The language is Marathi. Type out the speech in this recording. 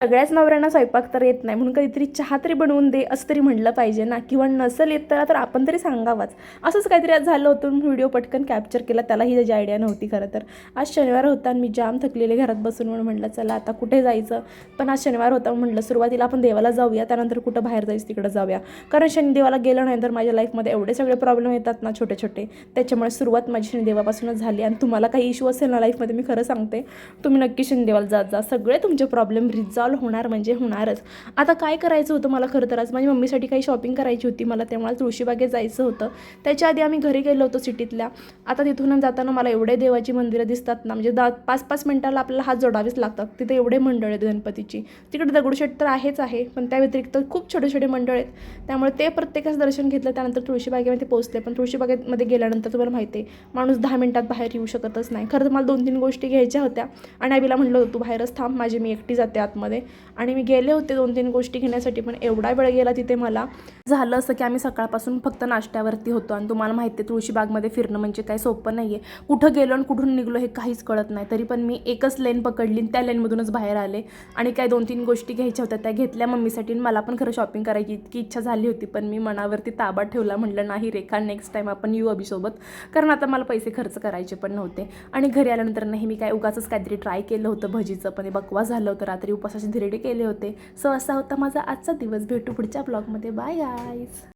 सगळ्याच नवऱ्यांना स्वयंपाक तर येत नाही, म्हणून कधीतरी चहा तरी बनवून दे असं तरी म्हटलं पाहिजे ना, किंवा नसेल येत तर आपण तरी सांगावाच. असंच काहीतरी आज झालं होतं, व्हिडिओ पटकन कॅप्चर केला. त्यालाही त्याची आयडिया नव्हती खरं तर. आज शनिवार होता आणि मी जाम थकलेले घरात बसून, म्हणून म्हटलं चला आता कुठे जायचं. पण आज शनिवार होता, म्हटलं सुरुवातीला आपण देवाला जाऊया, त्यानंतर कुठं बाहेर जायचं तिकडं जाऊया. कारण शनिदेवाला गेलं नाही तर माझ्या लाईफमध्ये एवढे सगळे प्रॉब्लेम येतात ना छोटे छोटे. त्याच्यामुळे सुरुवात माझी शनिदेवापासूनच झाली. आणि तुम्हाला काही इश्यू असेल ना लाईफमध्ये, मी खरं सांगते, तुम्ही नक्की शनिदेवाला जात जा. सगळे तुमचे प्रॉब्लेम रिझॉल्व्ह होणार म्हणजे होणारच. आता काय करायचं होतं मला खरं तर, आज माझ्या मम्मीसाठी काही शॉपिंग करायची होती मला, त्यामुळे तुळशीबागेत जायचं होतं. त्याच्या आधी आम्ही घरी गेलो होतो सिटीतल्या. आता तिथून जाताना मला एवढे देवाची मंदिरं दिसतात ना, म्हणजे 5-5 मिनिटाला आपल्याला हात जोडावेच लागतात. तिथे एवढे मंडळ आहेत गणपतीची. तिकडे दगडूशेठ तर आहेच आहे, पण त्या व्यतिरिक्त खूप छोटे छोटे मंडळ आहेत. त्यामुळे ते प्रत्येकाचं दर्शन घेतलं. त्यानंतर तुळशीबागेमध्ये पोहोचले. पण तुळशीबागेमध्ये गेल्यानंतर तुम्हाला माहिती आहे, माणूस 10 मिनिटात बाहेर येऊ शकतच नाही. खरं तर मला 2-3 गोष्टी घ्यायच्या होत्या आणि आईला म्हटलं होतं तू बाहेरच थांब, मी एकटी जाते आतमध्ये. आणि मी गेले होते 2-3 गोष्टी घेण्यासाठी, पण एवढा वेळ गेला तिथे मला. झालं असं की आम्ही सकाळपासून फक्त नाश्त्यावरती होतो. आणि तुम्हाला माहिती आहे तुळशीबागमध्ये फिरणं म्हणजे काही सोपं नाही आहे. कुठं गेलो आणि कुठून निघलो हे काहीच कळत नाही. तरी पण मी एकच लेन पकडली, त्या लेनमधूनच बाहेर आले. आणि काय 2-3 गोष्टी घ्यायच्या होत्या त्या घेतल्या मम्मीसाठी. मला पण खरं शॉपिंग करायची इतकी इच्छा झाली होती, पण मी मनावरती ताबा ठेवला. म्हटलं नाही रेखा, नेक्स्ट टाईम आपण येऊ अभिसोबत, कारण आता मला पैसे खर्च करायचे पण नव्हते. आणि घरी आल्यानंतर नाही, मी काय उगाचच काहीतरी ट्राय केलं होतं भजीचं, पण ते बकवास झालं होतं. रात्री उपासाचे धिरडे केले होते. सो असा होता माझा आजचा दिवस. भेटू पुढच्या ब्लॉगमध्ये. Bye guys.